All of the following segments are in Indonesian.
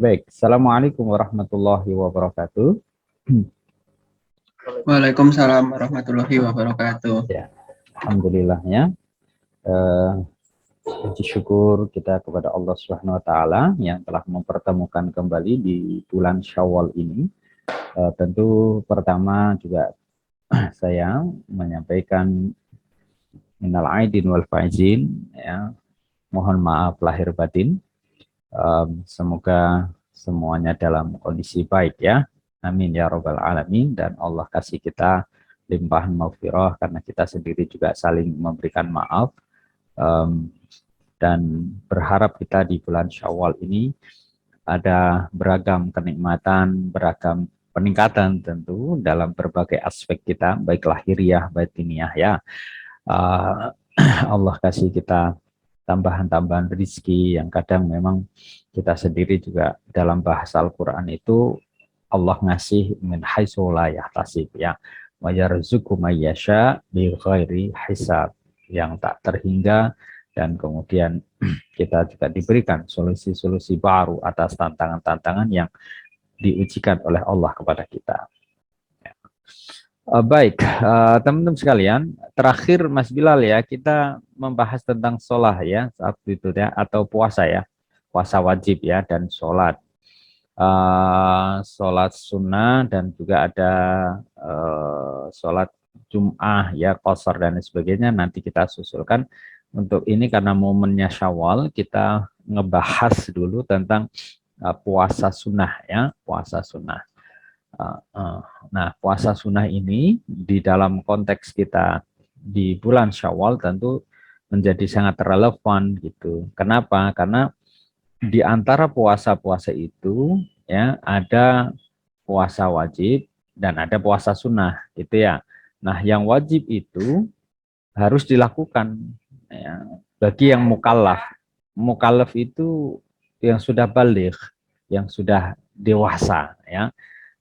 Baik, Assalamualaikum warahmatullahi wabarakatuh. Waalaikumsalam warahmatullahi wabarakatuh. Ya, alhamdulillahnya, puji syukur kita kepada Allah Subhanahu Wa Taala yang telah mempertemukan kembali di bulan Syawal ini. Tentu pertama juga saya menyampaikan minal aidin wal faizin, ya, mohon maaf lahir batin. Semoga semuanya dalam kondisi baik ya. Amin ya robbal alamin. Dan Allah kasih kita limpahan maghfirah karena kita sendiri juga saling memberikan maaf. Dan berharap kita di bulan Syawal ini ada beragam kenikmatan, beragam peningkatan tentu dalam berbagai aspek kita, baik lahiriah, batiniah ya. Allah kasih kita tambahan-tambahan rezeki yang kadang memang kita sendiri juga dalam bahasa Al-Quran itu Allah ngasih min haitsu la yahtasib ya, wa yarzuqu may yasha bi ghairi hisab, yang tak terhingga, dan kemudian kita juga diberikan solusi-solusi baru atas tantangan-tantangan yang diujikan oleh Allah kepada kita. Baik, teman-teman sekalian, terakhir Mas Bilal ya, kita membahas tentang sholat ya, saat itu ya, atau puasa ya, puasa wajib ya, dan sholat. Sholat sunnah dan juga ada sholat Jum'ah ya, qasar dan sebagainya, nanti kita susulkan. Untuk ini karena momennya Syawal, kita ngebahas dulu tentang puasa sunnah ya, puasa sunnah. Nah, puasa sunnah ini di dalam konteks kita di bulan Syawal tentu menjadi sangat relevan gitu. Kenapa? Karena di antara puasa-puasa itu ya ada puasa wajib dan ada puasa sunnah gitu ya. Nah, yang wajib itu harus dilakukan ya, bagi yang mukallaf. Mukallaf itu yang sudah baligh, yang sudah dewasa ya.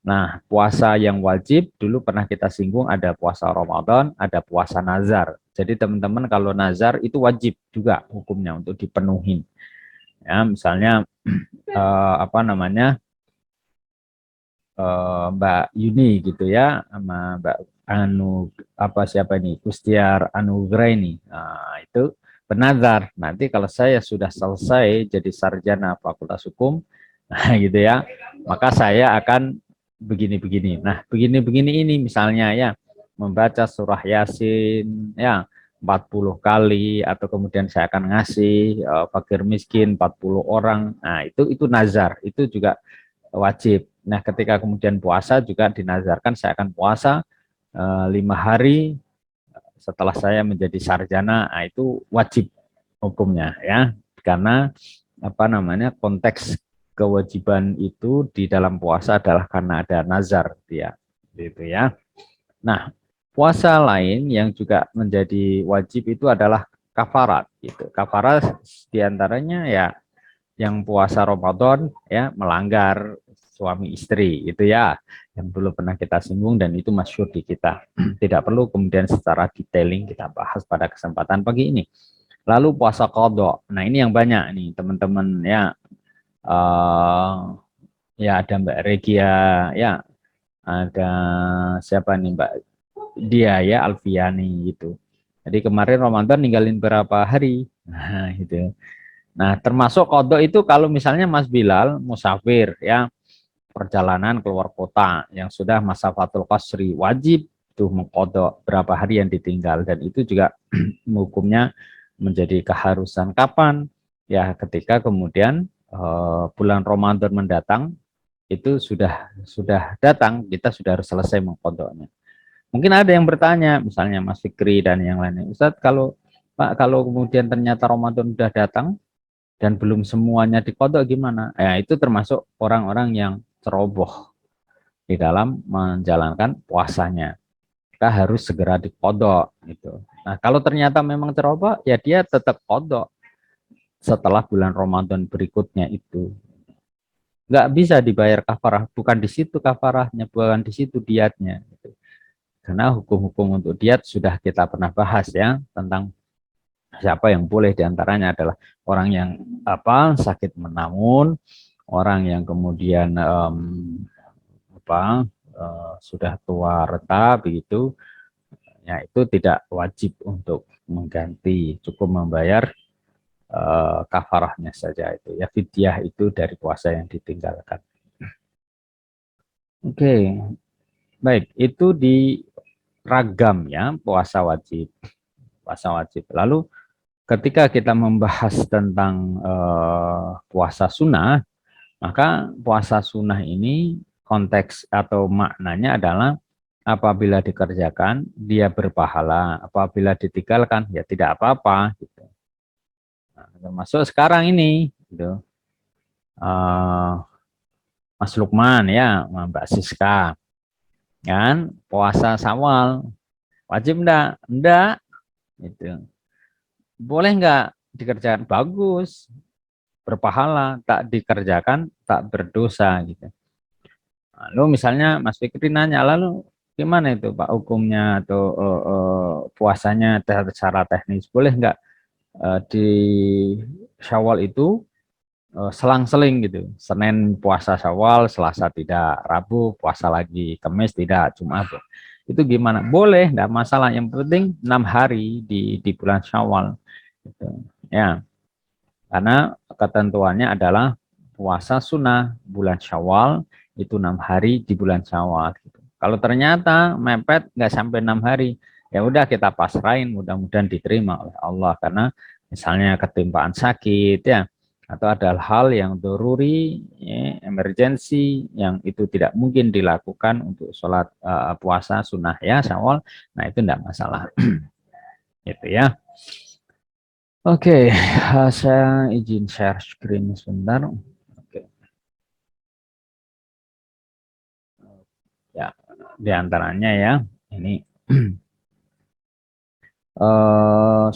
Nah, puasa yang wajib dulu pernah kita singgung, ada puasa Ramadan, ada puasa nazar. Jadi teman-teman kalau nazar itu wajib juga hukumnya untuk dipenuhi. Ya, misalnya apa namanya, Mbak Yuni gitu ya, sama Mbak Anu apa siapa ini, Kustiar Anugraini. Nah, itu bernazar. Nanti kalau saya sudah selesai jadi sarjana Fakultas Hukum, nah gitu ya, maka saya akan begini-begini. Nah, begini-begini ini misalnya ya, membaca surah Yasin ya 40 kali, atau kemudian saya akan ngasih fakir miskin 40 orang. Nah, itu nazar, itu juga wajib. Nah, ketika kemudian puasa juga dinazarkan, saya akan puasa 5 hari setelah saya menjadi sarjana. Nah, itu wajib hukumnya ya, karena apa namanya, konteks kewajiban itu di dalam puasa adalah karena ada nazar dia gitu ya. Nah, puasa lain yang juga menjadi wajib itu adalah kafarat gitu. Kafarat diantaranya ya yang puasa Ramadan ya melanggar suami istri itu ya, yang dulu pernah kita singgung dan itu masyhur di kita. Tidak perlu kemudian secara detailing kita bahas pada kesempatan pagi ini. Lalu puasa qadha. Nah, ini yang banyak nih teman-teman ya. Ya ada Mbak Regia ya, ada siapa nih Mbak dia ya, Alfiani gitu. Jadi kemarin Ramadan ninggalin berapa hari. Nah, gitu. Nah, termasuk kodok itu kalau misalnya Mas Bilal musafir ya, perjalanan keluar kota yang sudah masafatul qasri, wajib tuh mengkodok berapa hari yang ditinggal, dan itu juga hukumnya menjadi keharusan kapan ya, ketika kemudian bulan Ramadan mendatang itu sudah datang, kita sudah harus selesai mengkodoknya. Mungkin ada yang bertanya, misalnya Mas Fikri dan yang lainnya, Ustadz kalau Pak, kalau kemudian ternyata Ramadan sudah datang dan belum semuanya dikodok gimana? Ya, itu termasuk orang-orang yang ceroboh di dalam menjalankan puasanya. Kita harus segera dikodok gitu. Nah, kalau ternyata memang ceroboh, ya dia tetap kodok setelah bulan Ramadan berikutnya itu. Nggak bisa dibayar kafarah, bukan di situ kafarahnya, bukan di situ diatnya. Gitu. Karena hukum-hukum untuk diat sudah kita pernah bahas ya, tentang siapa yang boleh, diantaranya adalah orang yang sakit menamun, orang yang kemudian sudah tua renta begitu, ya itu tidak wajib untuk mengganti, cukup membayar kafarahnya saja itu ya, fidyah itu dari puasa yang ditinggalkan. Oke, baik, itu di ragam ya puasa wajib, puasa wajib. Lalu ketika kita membahas tentang puasa sunnah, maka puasa sunnah ini konteks atau maknanya adalah apabila dikerjakan dia berpahala, apabila ditinggalkan ya tidak apa-apa gitu. Nah, termasuk sekarang ini gitu. Uh, Mas Lukman ya, Mbak Siska kan puasa Syawal wajib enggak? Enggak gitu. Boleh enggak dikerjakan? Bagus, berpahala, tak dikerjakan tak berdosa gitu. Lalu misalnya Mas Fikri nanya, lalu gimana itu Pak hukumnya atau puasanya secara teknis boleh nggak di Syawal itu selang-seling gitu, Senin puasa Syawal, Selasa tidak, Rabu puasa lagi, Kamis tidak, Jumat itu gimana? Boleh, nggak masalah. Yang penting 6 hari di bulan Syawal gitu. Ya, karena ketentuannya adalah puasa sunnah bulan Syawal itu 6 hari di bulan Syawal. Gitu. Kalau ternyata mepet nggak sampai 6 hari, ya udah kita pasrahin, mudah-mudahan diterima oleh Allah karena misalnya ketimpaan sakit ya, atau ada hal yang doruri, ya, emergensi yang itu tidak mungkin dilakukan untuk sholat puasa sunnah ya Syawal, nah itu tidak masalah, itu ya. Oke, saya izin share screen sebentar. Oke, ya, diantaranya ya, ini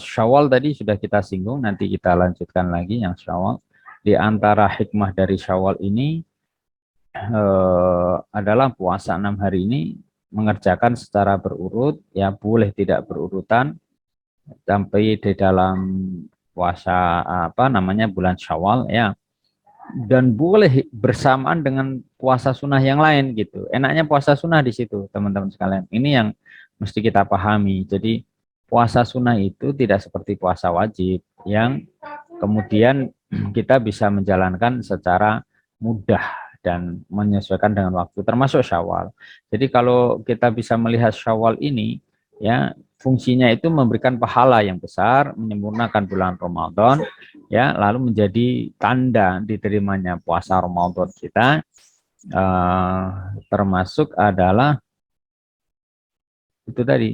Syawal tadi sudah kita singgung, nanti kita lanjutkan lagi yang Syawal. Di antara hikmah dari Syawal ini adalah puasa 6 hari ini mengerjakan secara berurut, ya boleh tidak berurutan sampai di dalam puasa apa namanya bulan Syawal ya, dan boleh bersamaan dengan puasa sunnah yang lain gitu. Enaknya puasa sunnah di situ, teman-teman sekalian. Ini yang mesti kita pahami. Jadi puasa sunnah itu tidak seperti puasa wajib yang kemudian kita bisa menjalankan secara mudah dan menyesuaikan dengan waktu, termasuk Syawal. Jadi kalau kita bisa melihat Syawal ini, ya fungsinya itu memberikan pahala yang besar, menyempurnakan bulan Ramadan, ya lalu menjadi tanda diterimanya puasa Ramadan kita, termasuk adalah itu tadi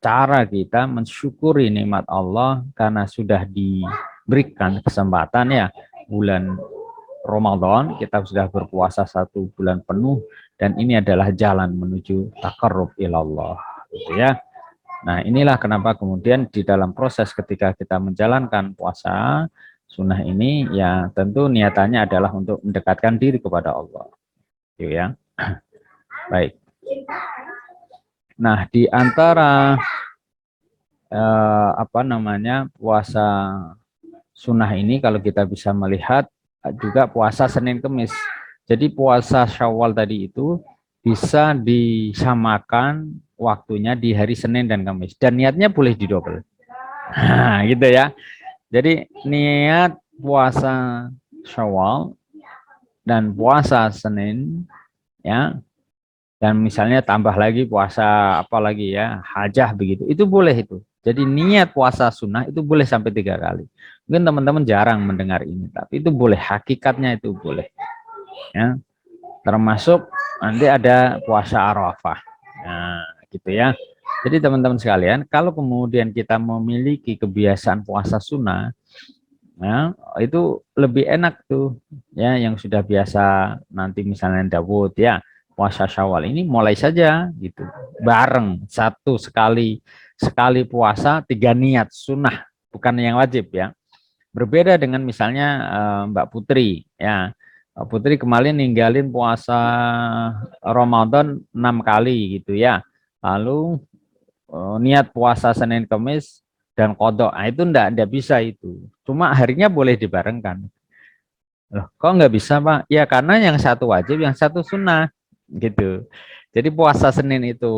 cara kita mensyukuri nikmat Allah karena sudah diberikan kesempatan ya bulan Ramadan kita sudah berpuasa 1 bulan penuh, dan ini adalah jalan menuju taqarrub ilallah gitu ya. Nah, inilah kenapa kemudian di dalam proses ketika kita menjalankan puasa sunnah ini, ya tentu niatannya adalah untuk mendekatkan diri kepada Allah. Gitu ya. Baik. Nah, di antara puasa sunnah ini kalau kita bisa melihat juga puasa Senin Kemis. Jadi puasa Syawal tadi itu bisa disamakan waktunya di hari Senin dan Kamis, dan niatnya boleh didobel. Nah, gitu ya. Jadi niat puasa Syawal dan puasa Senin ya, dan misalnya tambah lagi puasa apa lagi ya, hajah begitu, itu boleh itu. Jadi niat puasa sunnah itu boleh sampai 3 kali. Mungkin teman-teman jarang mendengar ini, tapi itu boleh, hakikatnya itu boleh. Ya, termasuk nanti ada puasa Arafah. Nah, gitu ya. Jadi teman-teman sekalian, kalau kemudian kita memiliki kebiasaan puasa sunnah, ya, itu lebih enak tuh ya, yang sudah biasa nanti misalnya Dawud ya puasa Syawal ini mulai saja gitu bareng, sekali puasa 3 niat sunnah, bukan yang wajib ya. Berbeda dengan misalnya Mbak Putri ya, Mbak Putri kemarin ninggalin puasa Ramadan 6 kali gitu ya, lalu niat puasa Senin Kamis dan kodok, nah itu enggak bisa itu, cuma harinya boleh dibarengkan. Loh, kok nggak bisa, Pak? Ya karena yang satu wajib, yang satu sunnah, gitu. Jadi puasa Senin itu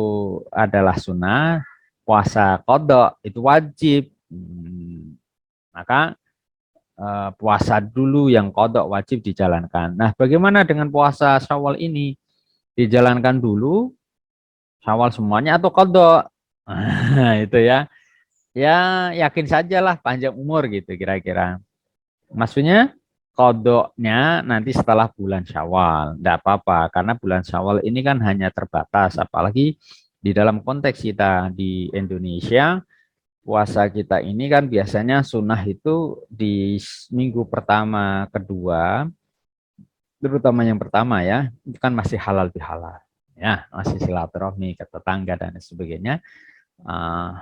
adalah sunnah, puasa kodok itu wajib. Maka puasa dulu yang kodok wajib dijalankan. Nah, bagaimana dengan puasa Syawal ini? Dijalankan dulu Syawal semuanya atau kodok? Nah, itu ya. Ya, yakin sajalah panjang umur gitu kira-kira. Maksudnya kodoknya nanti setelah bulan Syawal. Tidak apa-apa, karena bulan Syawal ini kan hanya terbatas. Apalagi di dalam konteks kita di Indonesia, puasa kita ini kan biasanya sunnah itu di minggu pertama, kedua, terutama yang pertama ya, itu kan masih halal bihalal. Ya, masih silaturahmi ke tetangga dan sebagainya. Uh,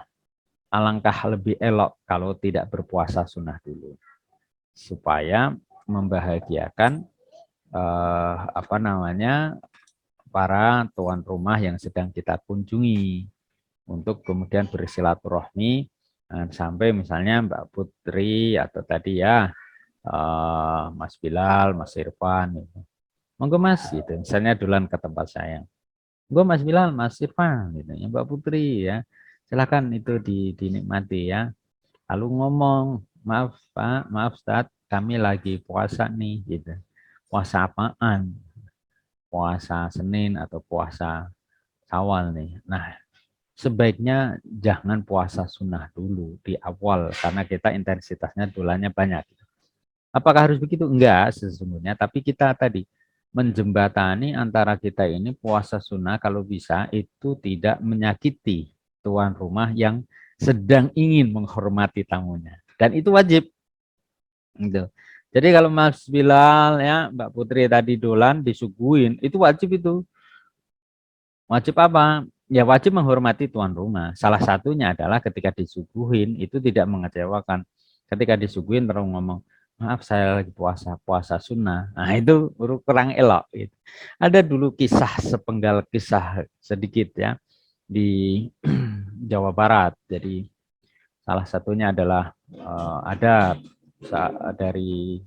Alangkah lebih elok kalau tidak berpuasa sunnah dulu, supaya membahagiakan apa namanya para tuan rumah yang sedang kita kunjungi, untuk kemudian bersilaturahmi sampai misalnya Mbak Putri atau tadi ya Mas Bilal, Mas Irfan gitu. Monggo Mas gitu. Misalnya duluan ke tempat saya. Monggo Mas Bilal, Mas Irfan gitu ya, Mbak Putri ya. Silakan itu dinikmati ya. Lalu ngomong, maaf Pak, maaf Ustaz, kami lagi puasa nih gitu. Puasa apaan? Puasa Senin atau puasa Syawal nih. Nah, sebaiknya jangan puasa sunnah dulu di awal karena kita intensitasnya dolannya banyak. Apakah harus begitu? Enggak sesungguhnya, tapi kita tadi menjembatani antara kita ini puasa sunnah kalau bisa itu tidak menyakiti tuan rumah yang sedang ingin menghormati tamunya. Dan itu wajib. Gitu. Jadi kalau Mas Bilal ya, Mbak Putri tadi dolan disuguhin, itu wajib itu. Wajib apa? Ya wajib menghormati tuan rumah. Salah satunya adalah ketika disuguhin itu tidak mengecewakan. Ketika disuguhin terus ngomong, maaf saya lagi puasa, puasa sunnah. Nah itu kurang elok. Gitu. Ada dulu kisah sepenggal kisah sedikit ya di Jawa Barat. Jadi salah satunya adalah ada dari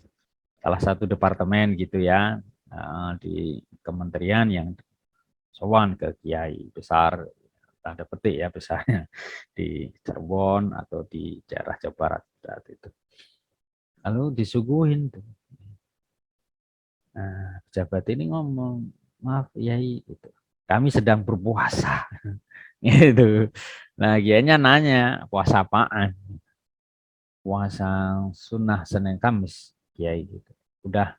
salah satu departemen gitu ya di kementerian yang sowan ke kiai besar, tanda petik ya besarnya, di Cirebon atau di daerah Jawa Barat saat itu. Lalu disuguhin tuh. Nah, pejabat ini ngomong, maaf Yai, gitu. Kami sedang berpuasa. Gitu. Nah, kiainya nanya, puasa apaan? Puasa sunnah Senin Kamis, Kiai gitu. Udah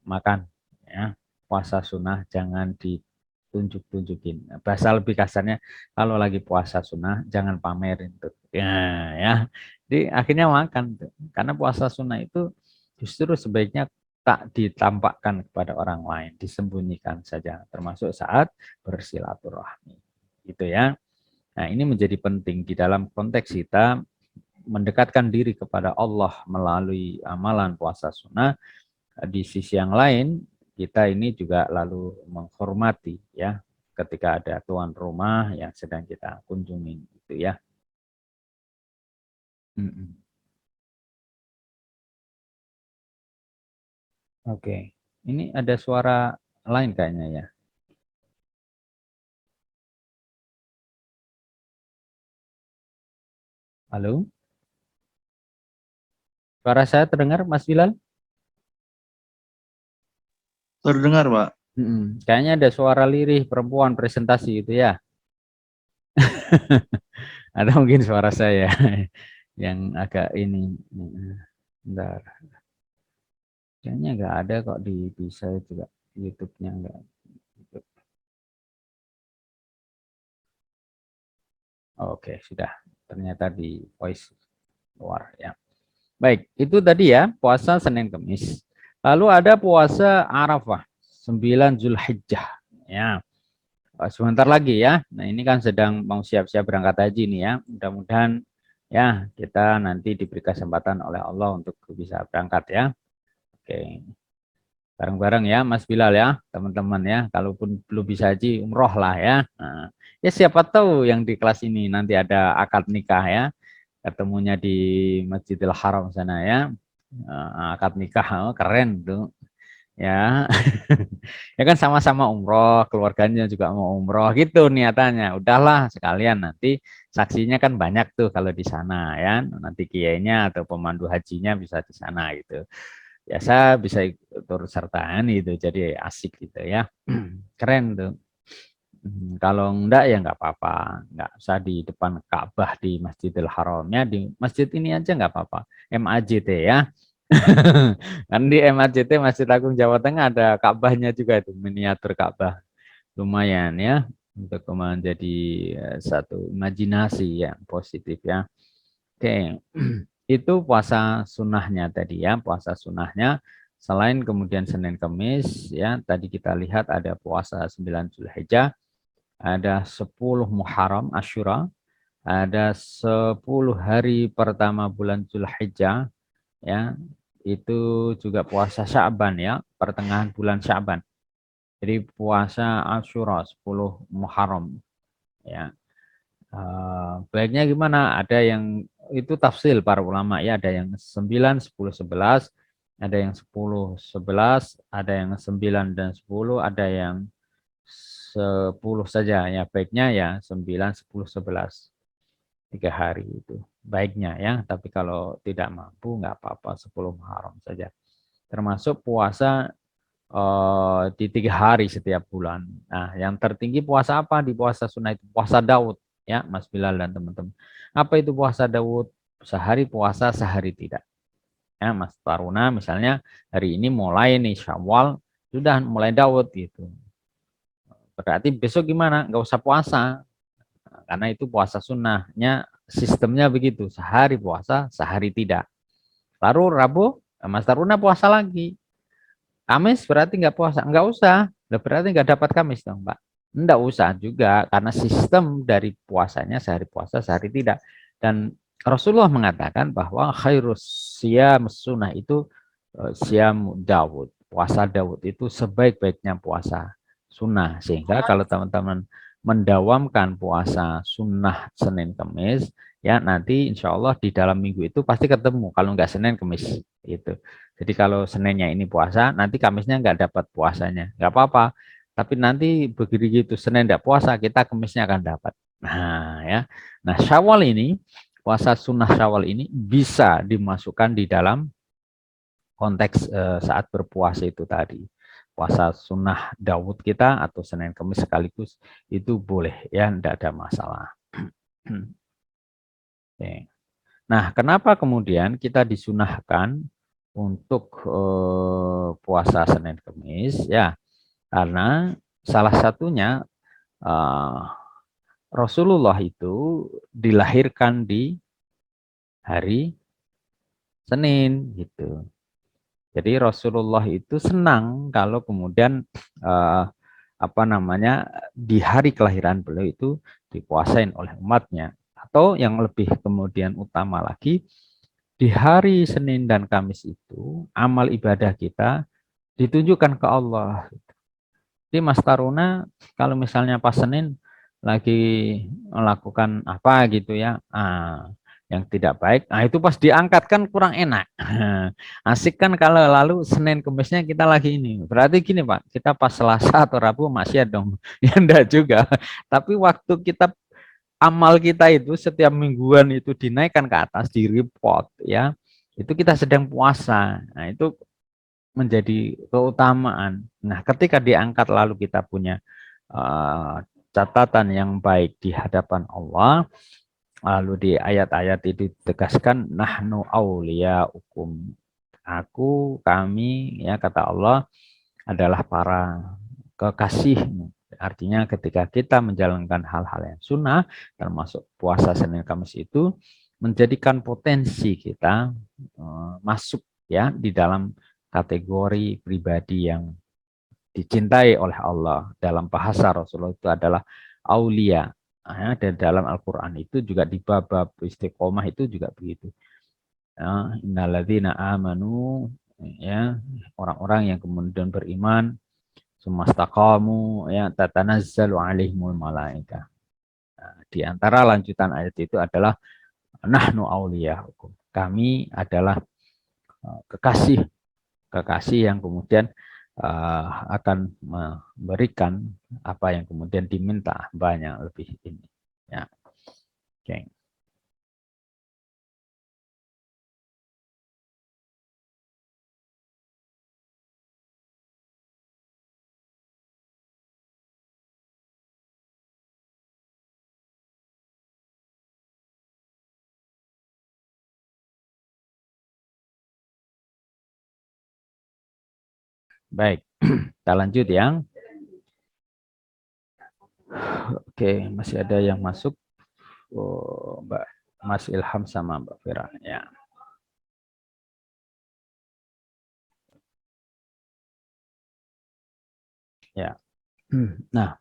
makan ya. Puasa sunnah jangan ditunjuk-tunjukin. Bahasa lebih kasarnya kalau lagi puasa sunnah jangan pamerin tuh. Ya. Jadi akhirnya makan tuh. Karena puasa sunnah itu justru sebaiknya tak ditampakkan kepada orang lain, disembunyikan saja termasuk saat bersilaturahmi. Gitu ya. Nah, ini menjadi penting di dalam konteks kita mendekatkan diri kepada Allah melalui amalan puasa sunnah. Di sisi yang lain, kita ini juga lalu menghormati ya ketika ada tuan rumah yang sedang kita kunjungi gitu ya. Oke, ini ada suara lain kayaknya ya. Halo, suara saya terdengar Mas Bilal? Terdengar, Pak. Kayaknya ada suara lirih perempuan presentasi itu ya. Atau mungkin suara saya yang agak ini. Bentar. Kayaknya nggak ada kok di bisa juga YouTube-nya nggak. Oke, sudah. Ternyata di voice luar ya. Baik, itu tadi ya puasa Senin Kemis. Lalu ada puasa Arafah 9 Zulhijjah. Ya, sebentar lagi ya. Nah, ini kan sedang mau siap-siap berangkat haji nih ya. Mudah-mudahan ya kita nanti diberi kesempatan oleh Allah untuk bisa berangkat ya. Oke. Bareng-bareng ya Mas Bilal ya, teman-teman ya. Kalaupun belum bisa haji, umroh lah ya. Nah, ya siapa tahu yang di kelas ini nanti ada akad nikah ya. Ketemunya di Masjidil Haram sana ya. akad nikah, keren tuh. Ya, ya kan sama-sama umroh, keluarganya juga mau umroh gitu niatannya. Udahlah sekalian nanti saksinya kan banyak tuh kalau di sana ya. Nanti kiainya atau pemandu hajinya bisa di sana gitu. Ya saya bisa turut sertaan gitu, jadi asik gitu ya. Keren tuh. Kalau enggak ya enggak apa-apa, enggak usah di depan Ka'bah di Masjidil Haramnya, di masjid ini aja enggak apa-apa. MAJT ya. Kan di MAJT Masjid Agung Jawa Tengah ada Ka'bahnya juga itu, miniatur Ka'bah. Lumayan ya untuk menjadi satu imajinasi yang positif ya. Oke. Itu puasa sunnahnya tadi ya, puasa sunnahnya selain kemudian Senin Kamis ya, tadi kita lihat ada puasa 9 Zulhijjah, ada 10 Muharram Asyura, ada 10 hari pertama bulan Zulhijjah ya. Itu juga puasa Sya'ban ya, pertengahan bulan Sya'ban. Jadi puasa Asyura 10 Muharram ya. Baiknya gimana? Ada yang itu tafsir para ulama ya, ada yang 9, 10, 11, ada yang 10, 11, ada yang 9 dan 10, ada yang 10 saja ya. Baiknya ya 9, 10, 11. 3 hari itu baiknya ya, tapi kalau tidak mampu nggak apa-apa 10 Muharram saja. Termasuk puasa di 3 hari setiap bulan. Nah, yang tertinggi puasa apa? Di puasa sunnah itu puasa Daud ya, Mas Bilal dan teman-teman. Apa itu puasa Daud? Sehari puasa, sehari tidak. Ya, Mas Taruna misalnya hari ini mulai nih Syawal, sudah mulai Daud gitu. Berarti besok gimana? Nggak usah puasa. Nah, karena itu puasa sunnahnya sistemnya begitu. Sehari puasa, sehari tidak. Lalu Rabu, Mas Taruna puasa lagi. Kamis berarti nggak puasa, nggak usah. Berarti nggak dapat Kamis dong, Pak. Nggak usah juga, karena sistem dari puasanya sehari puasa, sehari tidak. Dan Rasulullah mengatakan bahwa khairus siyam sunnah itu siyam Daud. Puasa Daud itu sebaik-baiknya puasa sunnah. Sehingga kalau teman-teman mendawamkan puasa sunnah Senin Kamis, ya nanti insya Allah di dalam minggu itu pasti ketemu. Kalau nggak Senin Kamis, itu. Jadi kalau Seninnya ini puasa, nanti Kamisnya nggak dapat puasanya, nggak apa-apa. Tapi nanti begitu Senin nggak puasa, kita Kamisnya akan dapat. Nah ya, nah Syawal ini puasa sunnah Syawal ini bisa dimasukkan di dalam konteks saat berpuasa itu tadi. Puasa sunnah Daud kita atau Senin Kamis sekaligus itu boleh ya, tidak ada masalah. Oke. Nah, kenapa kemudian kita disunahkan untuk puasa Senin Kamis? Ya, karena salah satunya eh, Rasulullah itu dilahirkan di hari Senin gitu. Jadi Rasulullah itu senang kalau kemudian eh, apa namanya di hari kelahiran beliau itu dipuasain oleh umatnya. Atau yang lebih kemudian utama lagi, di hari Senin dan Kamis itu amal ibadah kita ditunjukkan ke Allah. Jadi Mas Taruna kalau misalnya pas Senin lagi melakukan apa gitu ya, yang tidak baik, nah itu pas diangkat kan kurang enak. Asik kan kalau lalu Senin Kemisnya kita lagi ini. Berarti gini Pak, kita pas Selasa atau Rabu masih dong. Ya enggak juga. Tapi waktu kita amal kita itu setiap mingguan itu dinaikkan ke atas, di report ya. Itu kita sedang puasa. Nah, itu menjadi keutamaan. Nah, ketika diangkat lalu kita punya uh, catatan yang baik di hadapan Allah, lalu di ayat-ayat itu ditegaskan nahnu auliyaukum. Aku, kami, ya kata Allah adalah para kekasihmu. Artinya ketika kita menjalankan hal-hal yang sunnah, termasuk puasa Senin Kamis itu, menjadikan potensi kita masuk ya di dalam kategori pribadi yang dicintai oleh Allah. Dalam bahasa Rasulullah itu adalah aulia. Ya, dan dalam Al-Quran itu juga di bab istiqomah itu juga begitu. Ya, innalladzina amanu, ya orang-orang yang kemudian beriman, sumastaqamu, ya tatanazzalu alaihimul malaika. Nah, di antara lanjutan ayat itu adalah nahnu auliyahukum. Kami adalah kekasih yang kemudian akan memberikan apa yang kemudian diminta banyak lebih ini. Ya, oke. Baik, kita lanjut ya. Oke, masih ada yang masuk. Oh, Mbak Mas Ilham sama Mbak Vera. Ya. Ya. Nah,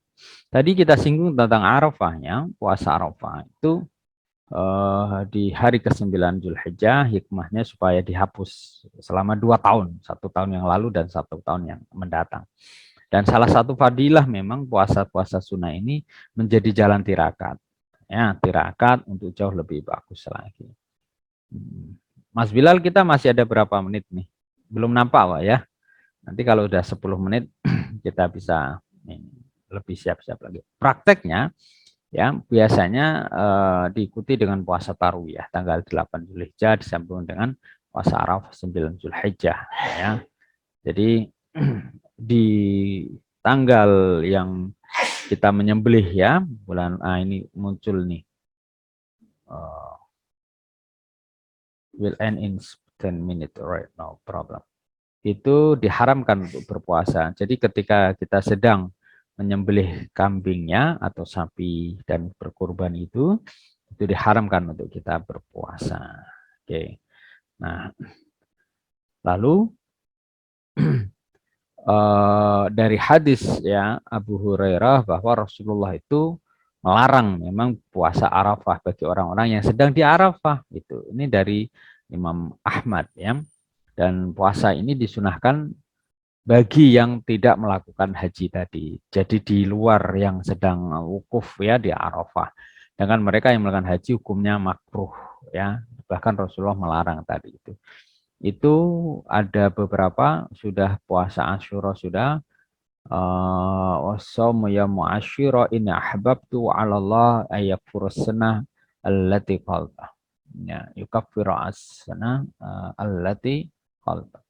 tadi kita singgung tentang Arafahnya, puasa Arafah itu di hari ke-9 Zulhijjah, hikmahnya supaya dihapus selama 2 tahun, 1 tahun yang lalu dan 1 tahun yang mendatang. Dan salah satu fadilah memang puasa-puasa sunnah ini menjadi jalan tirakat. Ya, tirakat untuk jauh lebih bagus lagi. Mas Bilal, kita masih ada berapa menit nih? Belum nampak, Pak ya. Nanti kalau udah 10 menit kita bisa lebih siap-siap lagi. Prakteknya ya biasanya diikuti dengan puasa Tarwiyah tanggal 8 Zulhijjah disambung dengan puasa Arafah 9 Zulhijjah ya. Jadi di tanggal yang kita menyembelih ya bulan ini muncul nih will end in 10 minutes, right, no problem. Itu diharamkan untuk berpuasa. Jadi ketika kita sedang menyembelih kambingnya atau sapi dan berkurban itu diharamkan untuk kita berpuasa. Oke. Nah, lalu dari hadis ya Abu Hurairah bahwa Rasulullah itu melarang memang puasa Arafah bagi orang-orang yang sedang di Arafah itu. Ini dari Imam Ahmad ya. Dan puasa ini disunahkan bagi yang tidak melakukan haji tadi. Jadi di luar yang sedang wukuf ya di Arafah. Dengan mereka yang melakukan haji hukumnya makruh ya. Bahkan Rasulullah melarang tadi itu. Itu ada beberapa sudah puasa Asyura sudah wasaumu yaum asyura in ahbabtu 'ala Allah ayakfurus sanah allati qalbah. Ya, yukaffiru as-sanah allati qalbah.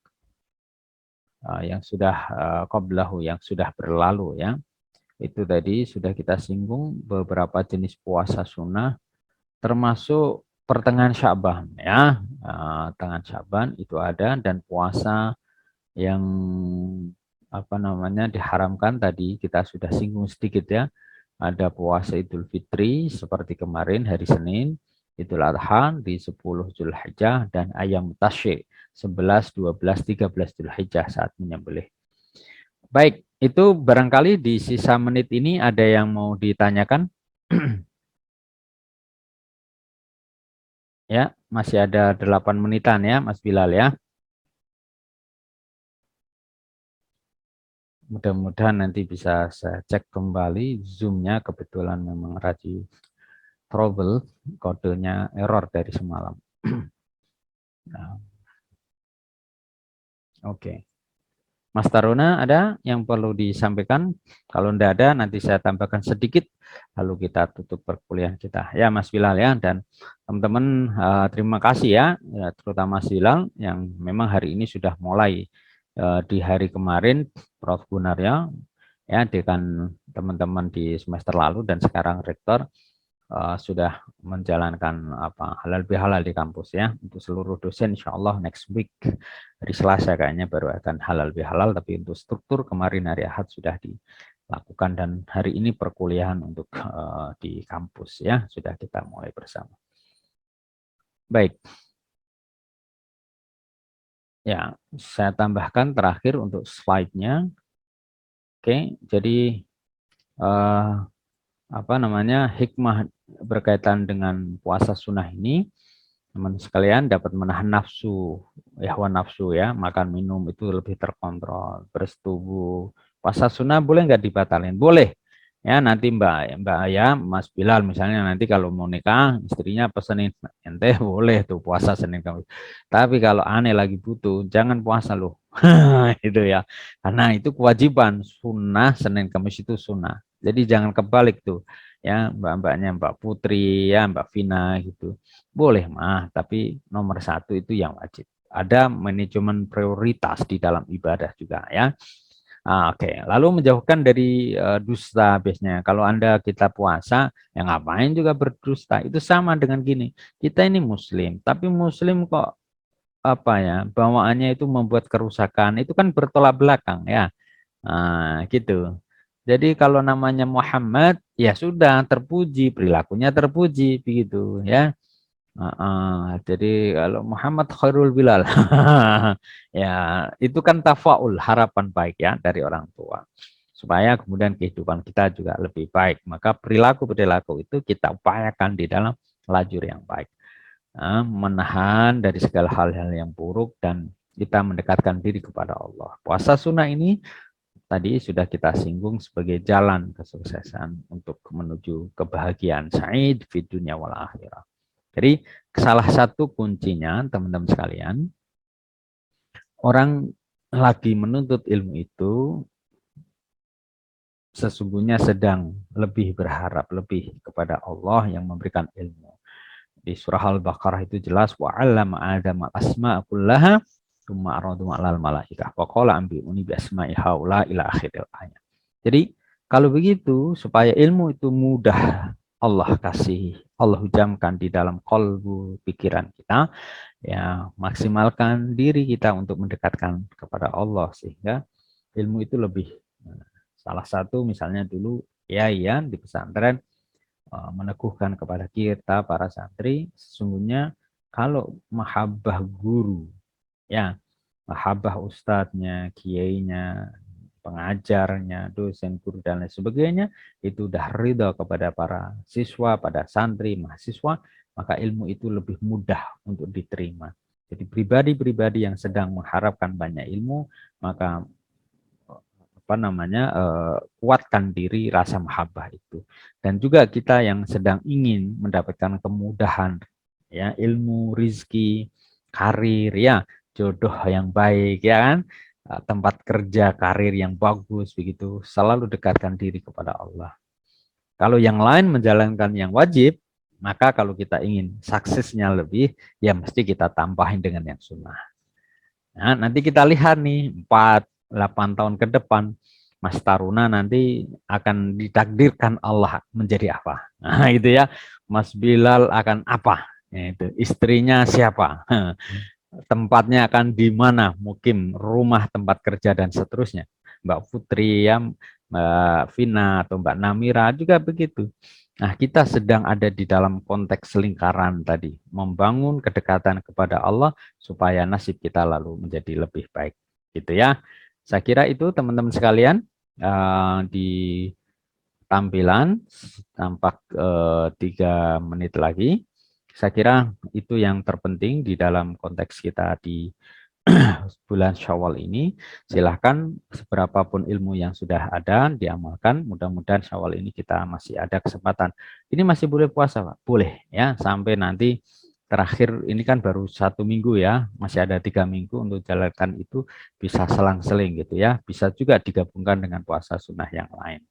Yang sudah qablahu yang sudah berlalu ya. Itu tadi sudah kita singgung beberapa jenis puasa sunnah termasuk pertengahan Sya'ban ya. Pertengahan Sya'ban itu ada dan puasa yang apa namanya diharamkan tadi kita sudah singgung sedikit ya. Ada puasa Idul Fitri seperti kemarin hari Senin, Idul Adha di 10 Zulhijjah dan ayam tasyrik 11, 12, 13 Zulhijjah saat menyembelih. Baik, itu barangkali di sisa menit ini ada yang mau ditanyakan? Ya, masih ada 8 menitan ya Mas Bilal ya. Mudah-mudahan nanti bisa saya cek kembali Zoom-nya, kebetulan memang Raji trouble, kodenya error dari semalam. Nah, oke. Mas Taruna, ada yang perlu disampaikan? Kalau tidak ada, nanti saya tambahkan sedikit, lalu kita tutup perkuliahan kita. Ya, Mas Bilal ya, dan teman-teman terima kasih ya, terutama Mas Bilal yang memang hari ini sudah mulai di hari kemarin, Prof. Gunarya, ya, dekan teman-teman di semester lalu dan sekarang rektor sudah menjalankan halal bihalal di kampus ya untuk seluruh dosen. Insya Allah next week hari Selasa kayaknya baru akan halal bihalal, tapi untuk struktur kemarin hari Ahad sudah dilakukan dan hari ini perkuliahan untuk di kampus ya sudah kita mulai bersama. Baik. Ya, saya tambahkan terakhir untuk slide-nya. Oke, jadi hikmah berkaitan dengan puasa sunnah ini, teman sekalian dapat menahan nafsu, nafsu ya, makan minum itu lebih terkontrol, bersetubuh. Puasa sunnah boleh nggak dibatalin? Boleh, Ya nanti Mbak ya Mas Bilal misalnya nanti kalau mau nikah istrinya pesenin ente boleh tuh puasa Senin Kamis. Tapi kalau aneh lagi butuh jangan puasa loh. Itu ya. Karena itu kewajiban sunnah Senin Kamis itu sunnah. Jadi jangan kebalik tuh ya mbak-mbaknya Mbak Putri ya Mbak Vina gitu. Boleh mah tapi nomor satu itu yang wajib. Ada manajemen prioritas di dalam ibadah juga ya. Oke, lalu menjauhkan dari dusta biasanya. Kalau Anda kita puasa, ya ngapain juga berdusta? Itu sama dengan gini. Kita ini muslim, tapi muslim kok apa ya, bawaannya itu membuat kerusakan. Itu kan bertolak belakang ya. Gitu. Jadi kalau namanya Muhammad, ya sudah terpuji, perilakunya terpuji begitu ya. Jadi kalau Muhammad Khairul Bilal, ya itu kan tafaul harapan baik ya dari orang tua supaya kemudian kehidupan kita juga lebih baik. Maka perilaku-perilaku itu kita upayakan di dalam lajur yang baik. Menahan dari segala hal-hal yang buruk dan kita mendekatkan diri kepada Allah. Puasa sunnah ini tadi sudah kita singgung sebagai jalan kesuksesan untuk menuju kebahagiaan sa'id di dunia wal akhirah. Jadi salah satu kuncinya teman-teman sekalian, orang lagi menuntut ilmu itu sesungguhnya sedang lebih berharap lebih kepada Allah yang memberikan ilmu. Di surah Al-Baqarah itu jelas wa 'allama Adam al-asma'a kullaha tsumma aradu 'alal malaikah wa qala anbi'uni bi asma'i haula ila akhiril ayat. Jadi kalau begitu supaya ilmu itu mudah Allah kasih, Allah hujamkan di dalam kalbu pikiran kita, ya maksimalkan diri kita untuk mendekatkan kepada Allah sehingga ilmu itu lebih salah satu misalnya dulu ya di pesantren meneguhkan kepada kita para santri sesungguhnya kalau mahabbah guru ya mahabbah ustadznya kiainya pengajarnya dosen guru dan lain sebagainya itu udah ridho kepada para siswa pada santri mahasiswa maka ilmu itu lebih mudah untuk diterima jadi pribadi-pribadi yang sedang mengharapkan banyak ilmu maka apa namanya kuatkan diri rasa mahabbah itu dan juga kita yang sedang ingin mendapatkan kemudahan ya ilmu rizki karir ya jodoh yang baik ya kan tempat kerja karir yang bagus begitu selalu dekatkan diri kepada Allah kalau yang lain menjalankan yang wajib maka kalau kita ingin suksesnya lebih ya mesti kita tambahin dengan yang sunnah. Nah, nanti kita lihat nih 4-8 tahun ke depan Mas Taruna nanti akan ditakdirkan Allah menjadi apa. Nah, itu ya. Mas Bilal akan apa? Ya, itu istrinya siapa? Tempatnya akan di mana? Mungkin rumah, tempat kerja dan seterusnya. Mbak Putri ya, Mbak Vina atau Mbak Namira juga begitu. Nah, kita sedang ada di dalam konteks lingkaran tadi, membangun kedekatan kepada Allah supaya nasib kita lalu menjadi lebih baik. Gitu ya. Saya kira itu teman-teman sekalian di tampilan tampak 3 menit lagi. Saya kira itu yang terpenting di dalam konteks kita di bulan Syawal ini. Silahkan seberapapun ilmu yang sudah ada diamalkan. Mudah-mudahan Syawal ini kita masih ada kesempatan. Ini masih boleh puasa, Pak? Boleh ya sampai nanti terakhir ini kan baru 1 minggu ya, masih ada 3 minggu untuk jalankan itu bisa selang-seling gitu ya. Bisa juga digabungkan dengan puasa sunnah yang lain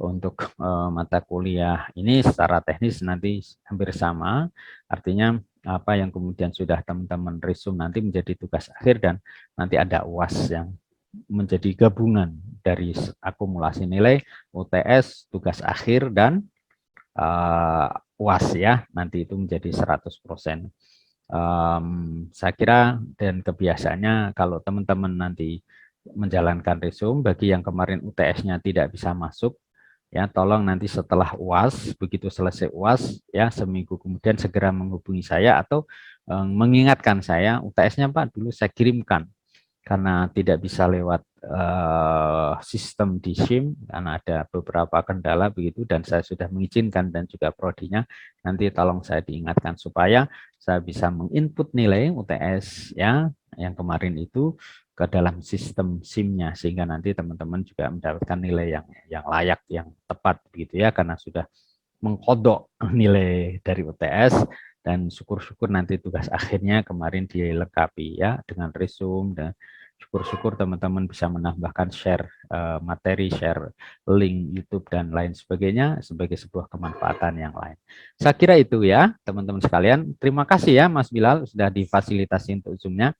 untuk mata kuliah ini secara teknis nanti hampir sama, artinya apa yang kemudian sudah teman-teman resume nanti menjadi tugas akhir dan nanti ada UAS yang menjadi gabungan dari akumulasi nilai UTS, tugas akhir dan UAS ya, nanti itu menjadi 100%. Saya kira dan kebiasaannya kalau teman-teman nanti menjalankan resume bagi yang kemarin UTS-nya tidak bisa masuk ya tolong nanti setelah UAS begitu selesai UAS ya seminggu kemudian segera menghubungi saya atau mengingatkan saya UTS-nya Pak dulu saya kirimkan karena tidak bisa lewat sistem di SIM karena ada beberapa kendala begitu dan saya sudah mengizinkan dan juga prodinya nanti tolong saya diingatkan supaya saya bisa menginput nilai UTS ya yang kemarin itu ke dalam sistem SIM-nya, sehingga nanti teman-teman juga mendapatkan nilai yang layak, yang tepat begitu ya, karena sudah mengkodok nilai dari UTS, dan syukur-syukur nanti tugas akhirnya kemarin dilengkapi ya dengan resume, dan syukur-syukur teman-teman bisa menambahkan share materi, share link YouTube dan lain sebagainya sebagai sebuah kemanfaatan yang lain. Saya kira itu ya teman-teman sekalian. Terima kasih ya Mas Bilal sudah difasilitasi untuk Zoom-nya.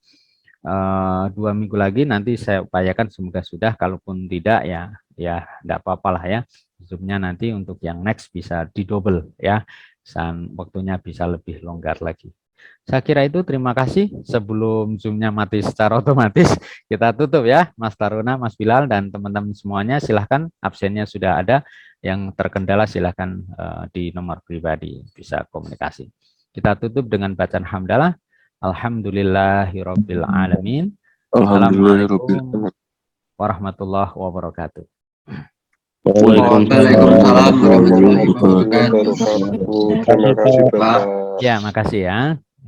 2 minggu lagi nanti saya upayakan semoga sudah, kalaupun tidak ya tidak apa-apa lah ya, Zoom-nya nanti untuk yang next bisa didouble ya, dan waktunya bisa lebih longgar lagi. Saya kira itu, terima kasih. Sebelum Zoom-nya mati secara otomatis, kita tutup ya, Mas Taruna, Mas Bilal, dan teman-teman semuanya. Silahkan, absennya sudah ada. Yang terkendala silahkan di nomor pribadi, bisa komunikasi. Kita tutup dengan bacaan hamdalah. Alhamdulillahirabbil alamin. Assalamualaikum warahmatullahi wabarakatuh. Waalaikumsalam warahmatullahi wabarakatuh. Terima kasih, Pak. Ya, makasih ya.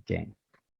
Oke.